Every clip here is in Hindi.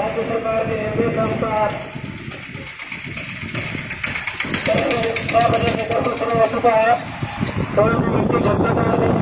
राज्य सरकार के निर्देश अनुसार 6 बजे से 10 शुरू हो चुका है। कोई भी व्यक्ति घटना नहीं।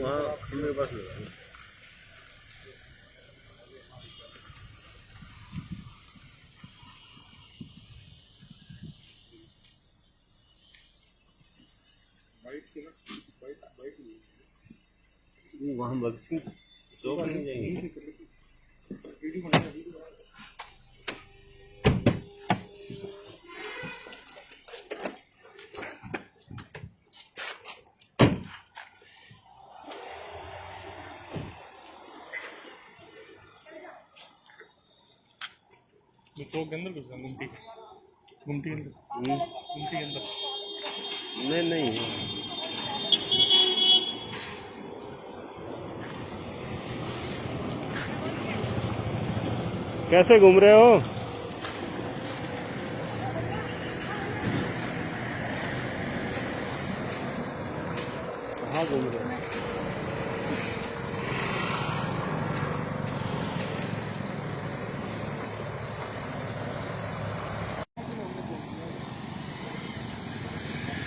वहाँ खंबे पास लगा है। वहाँ भगत सिंह चौक नहीं जाएंगे। तो के अंदर घुसा गुमटी गुमटी अंदर गुमटी के अंदर नहीं नहीं कैसे घूम रहे हो? कहाँ घूम रहे हो?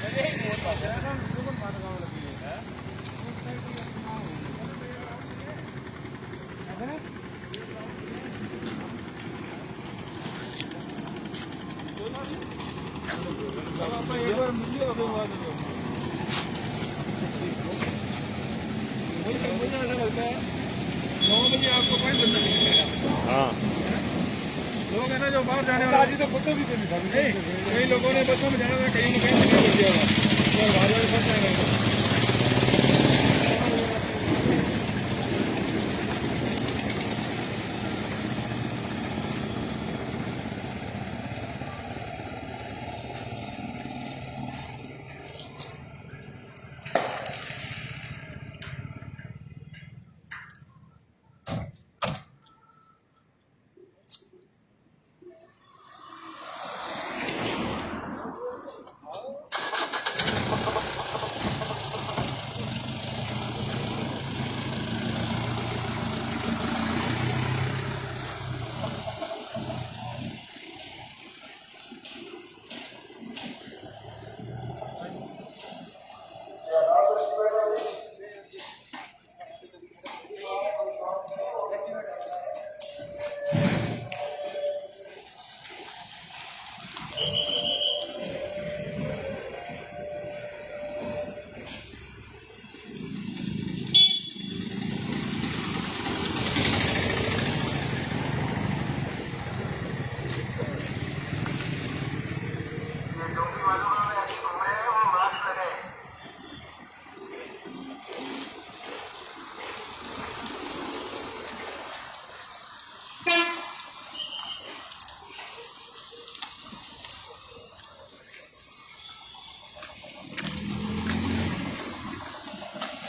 अरे बहुत बात है ना, मुझे ऐसा लगता है 9 बजे आपको कोई बंदा नहीं मिलेगा। हाँ लोग है ना जो बाहर जाने वाले तो फोटो भी नहीं, कई लोगों ने बसों में जाना था, कहीं ना कहीं निकल गया होगा, बाहर वाले फंस जाएंगे।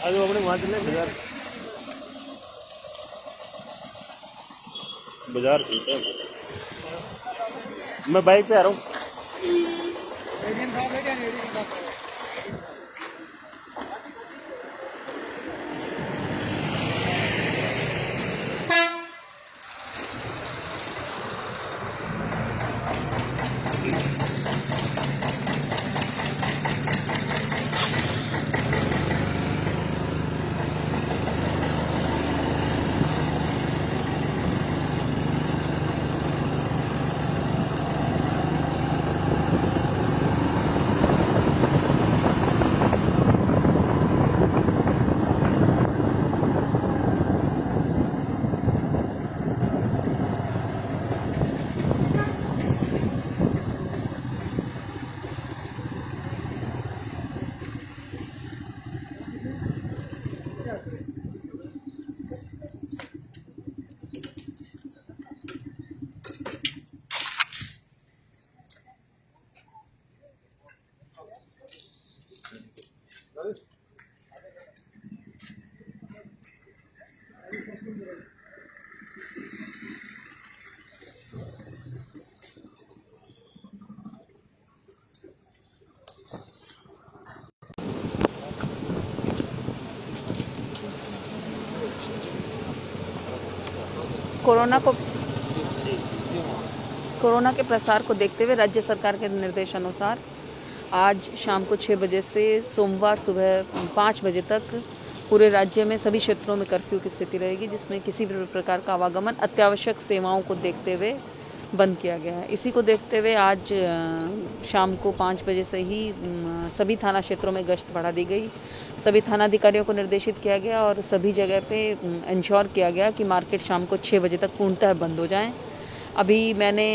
आज वो अपने वहाँ चले बाजार बाजार चलते हैं। मैं बाइक पे आ रहा हूँ। कोरोना के प्रसार को देखते हुए राज्य सरकार के निर्देशानुसार आज शाम को 6 बजे से सोमवार सुबह 5 बजे तक पूरे राज्य में सभी क्षेत्रों में कर्फ्यू की स्थिति रहेगी, जिसमें किसी भी प्रकार का आवागमन अत्यावश्यक सेवाओं को देखते हुए बंद किया गया है। इसी को देखते हुए आज शाम को 5 बजे से ही सभी थाना क्षेत्रों में गश्त बढ़ा दी गई। सभी थानाधिकारियों को निर्देशित किया गया और सभी जगह पे इंश्योर किया गया कि मार्केट शाम को 6 बजे तक पूर्णतः बंद हो जाएं। अभी मैंने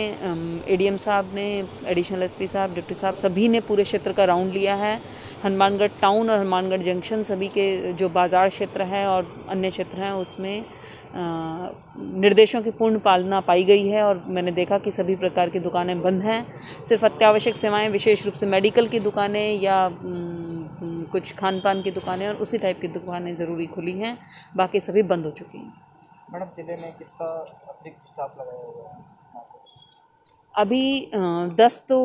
एडीएम साहब ने, एडिशनल एसपी साहब, डिप्टी साहब सभी ने पूरे क्षेत्र का राउंड लिया है। हनुमानगढ़ टाउन और हनुमानगढ़ जंक्शन सभी के जो बाज़ार क्षेत्र है और अन्य क्षेत्र हैं उसमें निर्देशों की पूर्ण पालना पाई गई है और मैंने देखा कि सभी प्रकार की दुकानें बंद हैं। सिर्फ अत्यावश्यक सेवाएं, विशेष रूप से मेडिकल की दुकानें या कुछ खान पान की दुकानें और उसी टाइप की दुकानें ज़रूरी खुली हैं, बाकी सभी बंद हो चुकी हैं। मैडम, जिले में कितना अतिरिक्त स्टाफ लगाया हुआ है? अभी 10 तो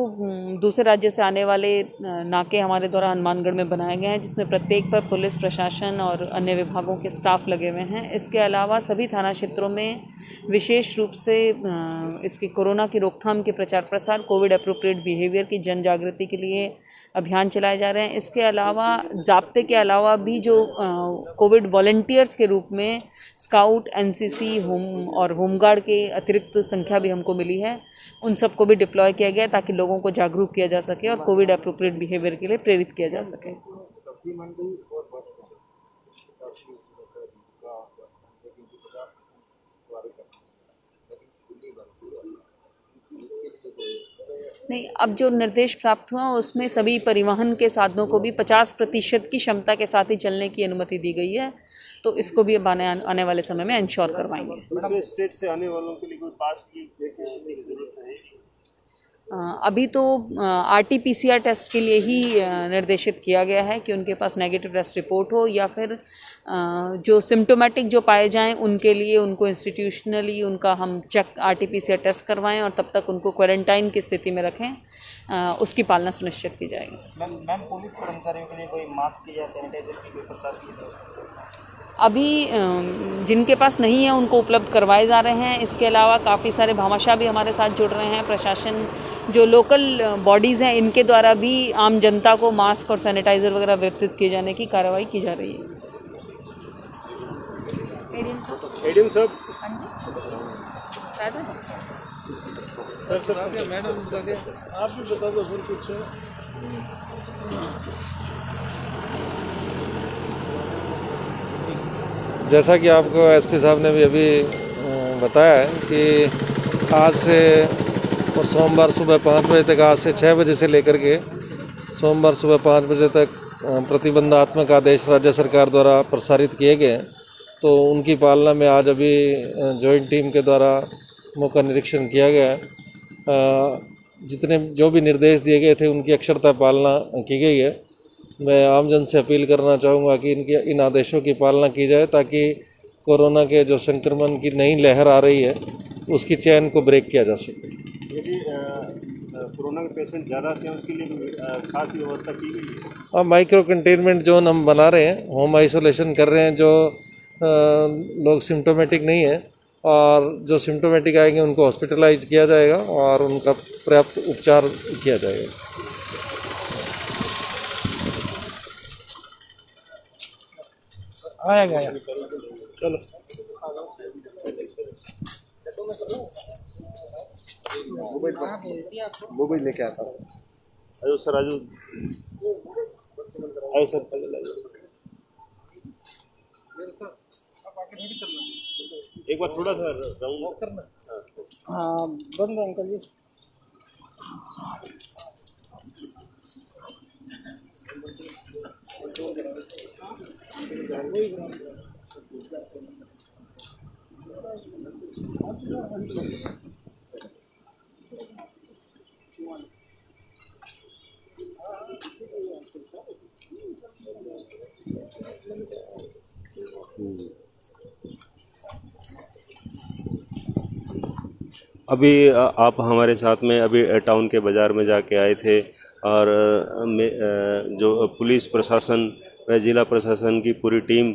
दूसरे राज्य से आने वाले नाके हमारे द्वारा हनुमानगढ़ में बनाए गए हैं, जिसमें प्रत्येक पर पुलिस प्रशासन और अन्य विभागों के स्टाफ लगे हुए हैं। इसके अलावा सभी थाना क्षेत्रों में विशेष रूप से इसकी कोरोना की रोकथाम के प्रचार प्रसार, कोविड अप्रोप्रिएट बिहेवियर की जन जागृति के लिए अभियान चलाए जा रहे हैं। इसके अलावा ज़ाब्ते के अलावा भी जो कोविड वॉलंटियर्स के रूप में स्काउट, एनसीसी, होमगार्ड के अतिरिक्त संख्या भी हमको मिली है, उन सब को भी डिप्लॉय किया गया है ताकि लोगों को जागरूक किया जा सके और कोविड अप्रोप्रिएट बिहेवियर के लिए प्रेरित किया जा सके। नहीं, अब जो निर्देश प्राप्त हुआ उसमें सभी परिवहन के साधनों को भी 50% की क्षमता के साथ ही चलने की अनुमति दी गई है, तो इसको भी अब आने वाले समय में इंश्योर करवाएंगे। दूसरे स्टेट से आने वालों के लिए कोई पास की जरूरत है? अभी तो RT-PCR टेस्ट के लिए ही निर्देशित किया गया है कि उनके पास नेगेटिव टेस्ट रिपोर्ट हो, या फिर जो सिम्टोमेटिक जो पाए जाएं उनके लिए उनको इंस्टीट्यूशनली उनका हम RT-PCR टेस्ट करवाएं और तब तक उनको क्वारंटाइन की स्थिति में रखें, उसकी पालना सुनिश्चित की जाएगी। मैम पुलिस कर्मचारियों के लिए कोई मास्क या सैनिटाइजर की कोई प्रसाद की? अभी जिनके पास नहीं है उनको उपलब्ध करवाए जा रहे हैं। इसके अलावा काफ़ी सारे भामाशाह भी हमारे साथ जुड़ रहे हैं। प्रशासन जो लोकल बॉडीज़ हैं इनके द्वारा भी आम जनता को मास्क और सैनिटाइज़र वगैरह वितरित किए जाने की कार्रवाई की जा रही है। एडीएम साहब, सर मैडम आप भी बता दो फिर कुछ। जैसा कि आपको एसपी साहब ने भी अभी बताया है कि आज से और सोमवार सुबह 5 बजे तक, आज से 6 बजे से लेकर के सोमवार सुबह 5 बजे तक प्रतिबंधात्मक आदेश राज्य सरकार द्वारा प्रसारित किए गए हैं। तो उनकी पालना में आज अभी जॉइंट टीम के द्वारा मौका निरीक्षण किया गया है। जितने जो भी निर्देश दिए गए थे उनकी अक्षरता पालना की गई है। मैं आमजन से अपील करना चाहूँगा कि इन आदेशों की पालना की जाए ताकि कोरोना के जो संक्रमण की नई लहर आ रही है उसकी चेन को ब्रेक किया जा सके। यदि कोरोना के पेशेंट ज़्यादा थे उसके लिए खास व्यवस्था की गई है? हाँ, माइक्रो कंटेनमेंट जोन हम बना रहे हैं, होम आइसोलेशन कर रहे हैं। जो लोग सिम्टोमेटिक नहीं है और जो सिम्टोमेटिक आएंगे उनको हॉस्पिटलाइज किया जाएगा और उनका पर्याप्त उपचार किया जाएगा। आया गया चलो मोबाइल लेके आता हूँ। आजो सर, आजो आयो सर, पहले आइए। एक बार थोड़ा सा राउंड करना। हाँ बंद अंकल जी। अभी आप हमारे साथ में अभी टाउन के बाज़ार में जाके आए थे और जो पुलिस प्रशासन व जिला प्रशासन की पूरी टीम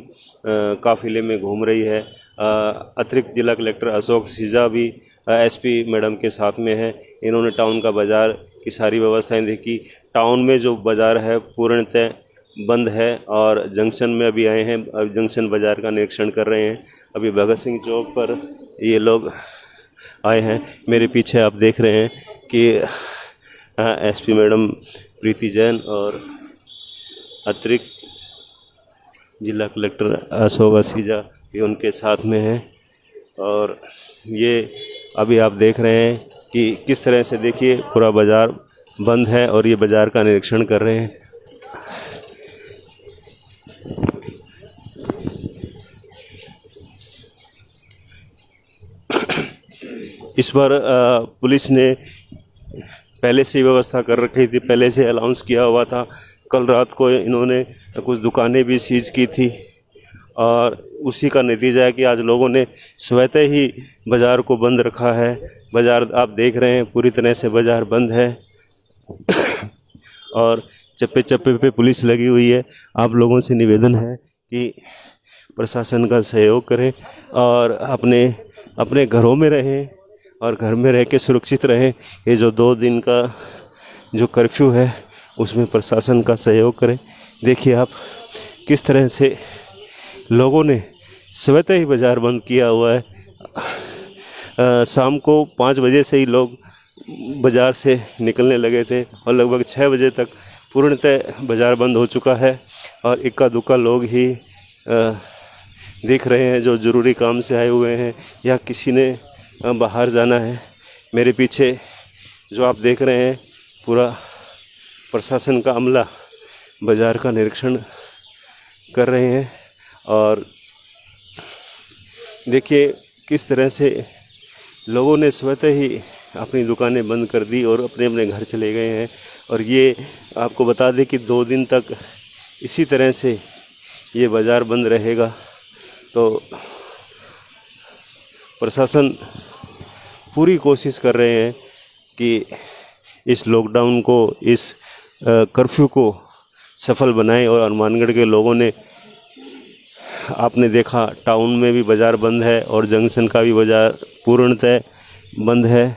काफ़िले में घूम रही है। अतिरिक्त जिला कलेक्टर अशोक सीजा भी एसपी मैडम के साथ में है। इन्होंने टाउन का बाज़ार की सारी व्यवस्थाएं देखी। टाउन में जो बाज़ार है पूर्णतः बंद है और जंक्शन में अभी आए हैं, अब जंक्शन बाज़ार का निरीक्षण कर रहे हैं। अभी भगत सिंह चौक पर ये लोग आए हैं। मेरे पीछे आप देख रहे हैं कि एसपी मैडम प्रीति जैन और अतिरिक्त जिला कलेक्टर अशोक सीजा भी उनके साथ में हैं। और ये अभी आप देख रहे हैं कि किस तरह से, देखिए, पूरा बाज़ार बंद है और ये बाज़ार का निरीक्षण कर रहे हैं। इस बार पुलिस ने पहले से व्यवस्था कर रखी थी, पहले से अनाउंस किया हुआ था। कल रात को इन्होंने कुछ दुकानें भी सीज की थी और उसी का नतीजा है कि आज लोगों ने स्वतः ही बाज़ार को बंद रखा है। बाज़ार आप देख रहे हैं पूरी तरह से बाज़ार बंद है और चप्पे चप्पे पे पुलिस लगी हुई है। आप लोगों से निवेदन है कि प्रशासन का सहयोग करें और अपने घरों में रहें और घर में रह के सुरक्षित रहें। ये जो 2 दिन का जो कर्फ्यू है उसमें प्रशासन का सहयोग करें। देखिए आप किस तरह से लोगों ने स्वतः ही बाज़ार बंद किया हुआ है। शाम को 5 बजे से ही लोग बाज़ार से निकलने लगे थे और लगभग 6 बजे तक पूर्णतः बाज़ार बंद हो चुका है और इक्का दुक्का लोग ही दिख रहे हैं जो ज़रूरी काम से आए हुए हैं या किसी ने बाहर जाना है। मेरे पीछे जो आप देख रहे हैं पूरा प्रशासन का अमला बाज़ार का निरीक्षण कर रहे हैं और देखिए किस तरह से लोगों ने स्वतः ही अपनी दुकानें बंद कर दी और अपने अपने घर चले गए हैं। और ये आपको बता दें कि 2 दिन तक इसी तरह से ये बाज़ार बंद रहेगा। तो प्रशासन पूरी कोशिश कर रहे हैं कि इस लॉकडाउन को, इस कर्फ्यू को सफल बनाएं। और हनुमानगढ़ के लोगों ने, आपने देखा टाउन में भी बाज़ार बंद है और जंक्शन का भी बाज़ार पूर्णतः बंद है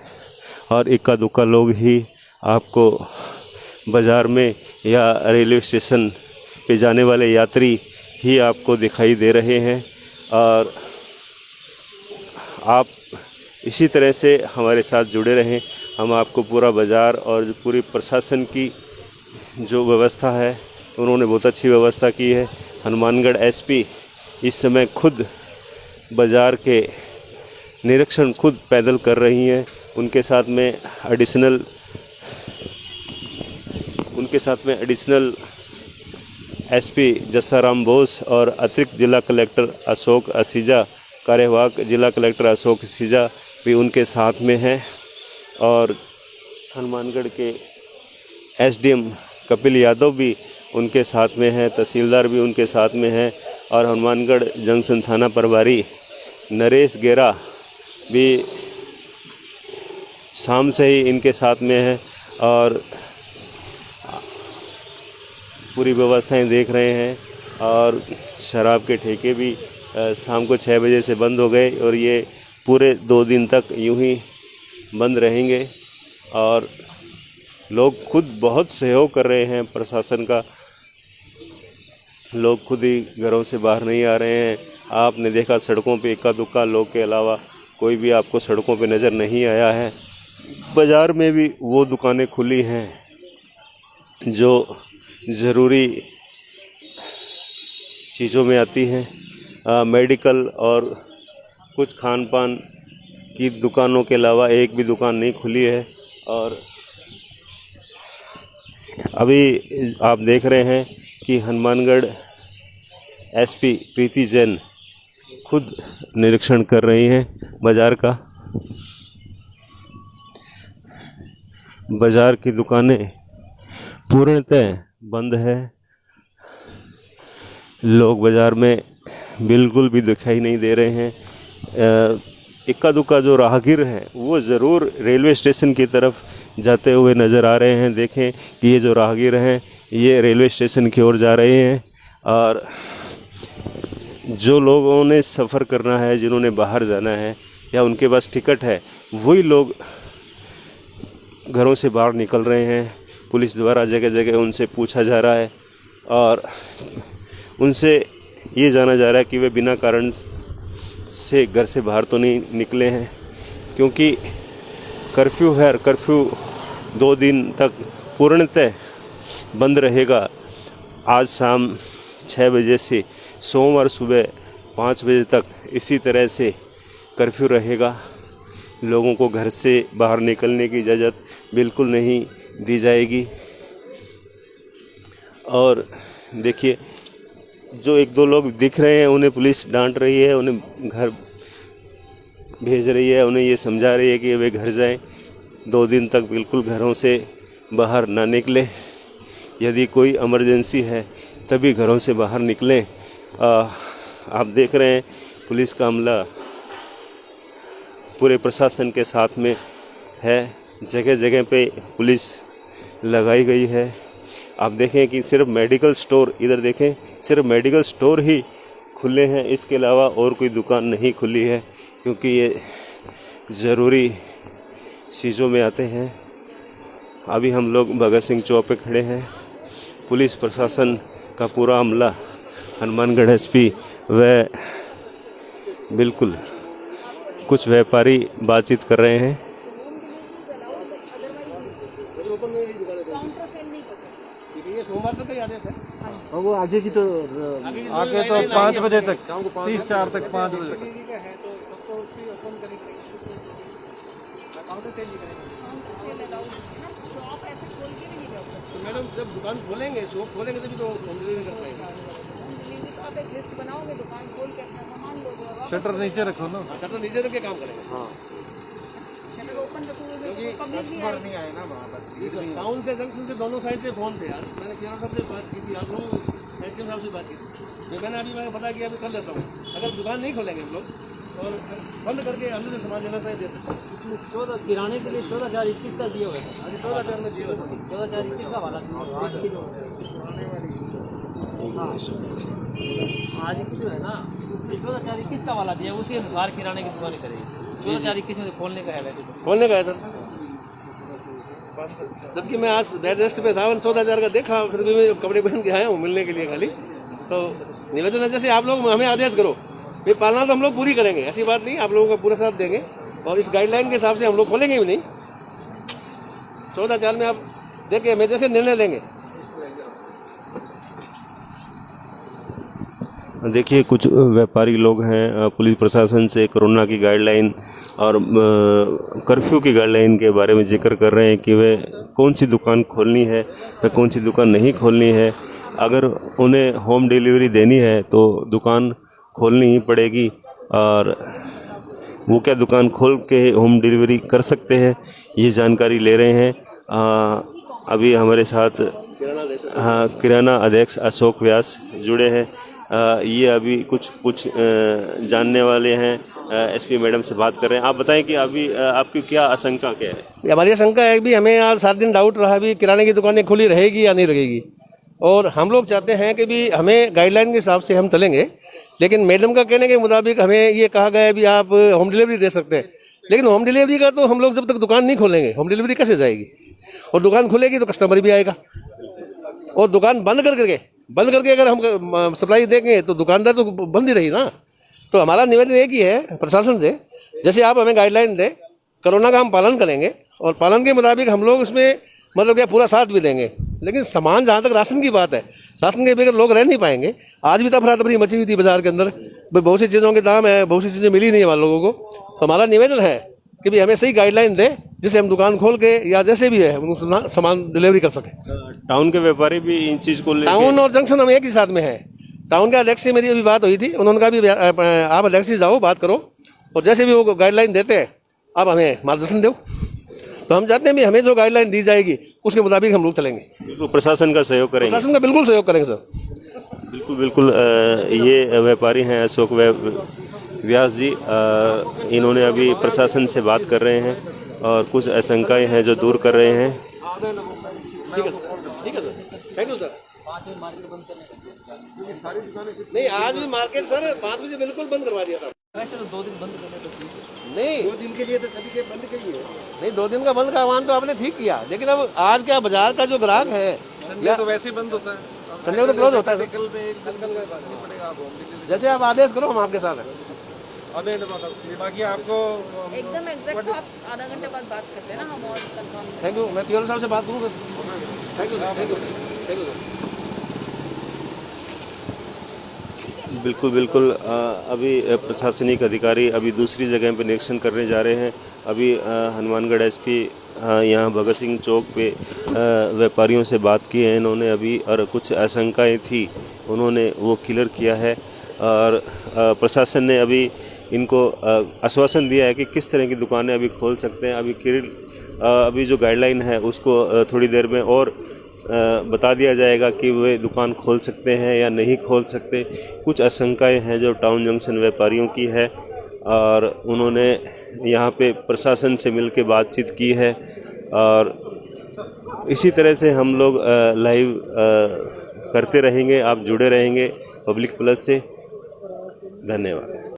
और इक्का दुक्का लोग ही आपको बाज़ार में या रेलवे स्टेशन पे जाने वाले यात्री ही आपको दिखाई दे रहे हैं। और आप इसी तरह से हमारे साथ जुड़े रहें। हम आपको पूरा बाज़ार और पूरी प्रशासन की जो व्यवस्था है, उन्होंने बहुत अच्छी व्यवस्था की है। हनुमानगढ़ एसपी इस समय खुद बाज़ार के निरीक्षण खुद पैदल कर रही हैं। उनके साथ में एडिशनल एसपी जस्साराम बोस और अतिरिक्त जिला कलेक्टर अशोक असीजा, कार्यवाहक जिला कलेक्टर अशोक असीजा भी उनके साथ में हैं। और हनुमानगढ़ के एसडीएम कपिल यादव भी उनके साथ में हैं, तहसीलदार भी उनके साथ में हैं और हनुमानगढ़ जंक्शन थाना प्रभारी नरेश गेरा भी शाम से ही इनके साथ में है और पूरी व्यवस्थाएं देख रहे हैं। और शराब के ठेके भी शाम को 6 बजे से बंद हो गए और ये पूरे 2 दिन तक यूं ही बंद रहेंगे। और लोग खुद बहुत सहयोग कर रहे हैं प्रशासन का, लोग खुद ही घरों से बाहर नहीं आ रहे हैं। आपने देखा सड़कों पे इक्का दुक्का लोग के अलावा कोई भी आपको सड़कों पे नज़र नहीं आया है। बाज़ार में भी वो दुकानें खुली हैं जो ज़रूरी चीज़ों में आती हैं। मेडिकल और कुछ खान पान की दुकानों के अलावा एक भी दुकान नहीं खुली है। और अभी आप देख रहे हैं कि हनुमानगढ़ एसपी प्रीति जैन खुद निरीक्षण कर रही हैं बाज़ार का। बाज़ार की दुकानें पूर्णतः बंद है, लोग बाज़ार में बिल्कुल भी दिखाई नहीं दे रहे हैं। इक्का दुक्का जो राहगीर हैं वो ज़रूर रेलवे स्टेशन की तरफ जाते हुए नज़र आ रहे हैं। देखें कि ये जो राहगीर हैं ये रेलवे स्टेशन की ओर जा रहे हैं। और जो लोगों ने सफ़र करना है, जिन्होंने बाहर जाना है या उनके पास टिकट है, वही लोग घरों से बाहर निकल रहे हैं। पुलिस द्वारा जगह जगह उनसे पूछा जा रहा है और उनसे ये जाना जा रहा है कि वे बिना कारण से घर से बाहर तो नहीं निकले हैं, क्योंकि कर्फ्यू है। कर्फ्यू 2 दिन तक पूर्णतः बंद रहेगा। आज शाम 6 बजे से सोमवार सुबह 5 बजे तक इसी तरह से कर्फ्यू रहेगा। लोगों को घर से बाहर निकलने की इजाज़त बिल्कुल नहीं दी जाएगी। और देखिए जो 1-2 लोग दिख रहे हैं उन्हें पुलिस डांट रही है, उन्हें घर भेज रही है, उन्हें ये समझा रही है कि वे घर जाएं। 2 दिन तक बिल्कुल घरों से बाहर ना निकलें। यदि कोई इमरजेंसी है तभी घरों से बाहर निकलें। आप देख रहे हैं पुलिस का अमला पूरे प्रशासन के साथ में है। जगह जगह पे पुलिस लगाई गई है। आप देखें कि सिर्फ मेडिकल स्टोर, इधर देखें सिर्फ मेडिकल स्टोर ही खुले हैं, इसके अलावा और कोई दुकान नहीं खुली है, क्योंकि ये ज़रूरी चीज़ों में आते हैं। अभी हम लोग भगत सिंह चौक पे खड़े हैं। पुलिस प्रशासन का पूरा अमला, हनुमानगढ़ एसपी व बिल्कुल कुछ व्यापारी बातचीत कर रहे हैं। दुकानें रहेंगी? काउंटर सेल नहीं कर सकते। ठीक है, ये सोमवार तक का ही आदेश है। और वो आगे की तो आगे तो 5 बजे तक, 30/4 तक 5 बजे तक। है तो सबको उसकी ओपन करेंगे, काउंटर सेल नहीं करेंगे। काउंटर सेल अलाउड है ना, शॉप ऐसे खोल के भी नहीं रख सकते। तो मैडम जब दुकान खोलेंगे, शॉप खोलेंगे तभी तो होम डिलीवरी कर पाएंगे। होम डिलीवरी तो आप एक लिस्ट बनाओगे, दुकान खोल के अपना सामान लोगे और वापस शटर नीचे रखो ना। शटर नीचे रख के काम करेंगे। हाँ, शटर ओपन रखोगे तो पब्लिक भी आएगी। नहीं आए ना वहाँ पर। टाउन से जंक्शन से दोनों साइड से फोन थे यार, मैंने किरण साहब से बात की थी, आप लोग सेक्शन साहब से बात की थी, तो मैंने अभी मैं पता किया, अभी कर लेता हूँ। अगर दुकान नहीं खोलेंगे हम लोग और बंद करके हम लोग सामान लेना चाहिए दे सकते हैं। इसमें 14 किराने के लिए 14,421 का दिया हुआ है। अभी 14,000 में दिए हुए थे। 14,421 का वाला आज की जो है ना, 14,421 का वाला दिया, उसी अनुसार किराने की दुकानें करेगी। 14,421 में तो खोलने का है वैसे तो। खोलने का है सर, जबकि मैं आज बेड रेस्ट पे था, 14,000 का देखा, फिर भी मैं कपड़े पहन के आया हूँ मिलने के लिए खाली। तो निवेदन है, जैसे आप लोग हमें आदेश करो, ये पालना तो हम लोग पूरी करेंगे, ऐसी बात नहीं, आप लोगों का पूरा साथ देंगे और इस गाइडलाइन के हिसाब से हम लोग खोलेंगे भी नहीं। 14,000 में आप देखिए, हमें जैसे निर्णय लेंगे। देखिए, कुछ व्यापारी लोग हैं पुलिस प्रशासन से कोरोना की गाइडलाइन और कर्फ्यू की गाइडलाइन के बारे में जिक्र कर रहे हैं कि वे कौन सी दुकान खोलनी है व कौन सी दुकान नहीं खोलनी है। अगर उन्हें होम डिलीवरी देनी है तो दुकान खोलनी ही पड़ेगी और वो क्या दुकान खोल के होम डिलीवरी कर सकते हैं, ये जानकारी ले रहे हैं। अभी हमारे साथ किराना अध्यक्ष अशोक व्यास जुड़े हैं। ये अभी कुछ जानने वाले हैं। एसपी मैडम से बात कर रहे हैं। आप बताएं कि अभी आपकी क्या आशंका क्या है? हमारी आशंका है कि हमें आज 7 दिन डाउट रहा भी किराने की दुकानें खुली रहेगी या नहीं रहेगी, और हम लोग चाहते हैं कि भी हमें गाइडलाइन के हिसाब से हम चलेंगे, लेकिन मैडम का कहने के मुताबिक हमें ये कहा गया है भी आप होम डिलीवरी दे सकते हैं, लेकिन होम डिलीवरी का तो हम लोग जब तक दुकान नहीं खोलेंगे होम डिलीवरी कैसे जाएगी? और दुकान खुलेगी तो कस्टमर भी आएगा, और दुकान बंद करके अगर हम सप्लाई देंगे तो दुकानदार तो बंद ही रही ना। तो हमारा निवेदन एक ही है प्रशासन से, जैसे आप हमें गाइडलाइन दें, कोरोना का हम पालन करेंगे और पालन के मुताबिक हम लोग उसमें मतलब क्या पूरा साथ भी देंगे, लेकिन सामान जहाँ तक राशन की बात है, राशन के बगैर लोग रह नहीं पाएंगे। आज भी तफरा तफरी मची हुई थी बाजार के अंदर, बहुत सी चीज़ों के दाम है, बहुत सी चीज़ें मिली नहीं है हमारे लोगों को। तो हमारा निवेदन है कि भी हमें सही गाइडलाइन दें जिससे हम दुकान खोल के या जैसे भी है हम सामान डिलीवरी कर सकें। टाउन के व्यापारी भी इन चीज़ को टाउन और जंक्शन हम एक ही साथ में है। टाउन के अध्यक्ष से मेरी अभी बात हुई थी, उन्होंने कहा भी आप अध्यक्ष से जाओ बात करो और जैसे भी वो गाइडलाइन देते हैं आप हमें मार्गदर्शन दो। तो हम चाहते हैं भी हमें जो गाइडलाइन दी जाएगी उसके मुताबिक हम लोग चलेंगे। बिल्कुल प्रशासन का सहयोग करेंगे। प्रशासन का बिल्कुल सहयोग करेंगे सर। बिल्कुल। ये व्यापारी हैं अशोक व्यास जी। इन्होंने अभी प्रशासन से बात कर रहे हैं और कुछ आशंकाएं हैं जो दूर कर रहे हैं। ठीक है सर, थैंक यू सर। नहीं, आज भी मार्केट सर 5 बजे बिल्कुल बंद करवा दिया था। वैसे तो 2 दिन बंद करने तो ठीक है। नहीं, 2 दिन के लिए तो सभी के बंद करिए। नहीं, 2 दिन का बंद का आह्वान तो आपने ठीक किया, लेकिन अब आज क्या बाजार का जो ग्राहक है संडे तो वैसे ही बंद होता है, संडे को क्लोज होता है। कल पे एक दिन नहीं पड़ेगा, आप होम डिलीवरी जैसे आप आदेश करो हम आपके साथ हैं। आधे घंटे बाद। बाकी आपको एकदम एग्जैक्ट आप आधा घंटे बाद बात करते हैं ना, हम और कंफर्म। Thank you. मैं पीओ साहब से बात करूँ। Thank you sir. बिल्कुल। अभी प्रशासनिक अधिकारी अभी दूसरी जगह पर निरीक्षण करने जा रहे हैं। अभी हनुमानगढ़ एसपी यहाँ भगत सिंह चौक पे व्यापारियों से बात की है इन्होंने अभी, और कुछ आशंकाएं थी उन्होंने वो क्लियर किया है। और प्रशासन ने अभी इनको आश्वासन दिया है कि किस तरह की दुकानें अभी खोल सकते हैं। अभी जो गाइडलाइन है उसको थोड़ी देर में और बता दिया जाएगा कि वे दुकान खोल सकते हैं या नहीं खोल सकते। कुछ आशंकाएं हैं जो टाउन जंक्शन व्यापारियों की है और उन्होंने यहाँ पे प्रशासन से मिलकर बातचीत की है, और इसी तरह से हम लोग लाइव करते रहेंगे। आप जुड़े रहेंगे पब्लिक प्लस से। धन्यवाद।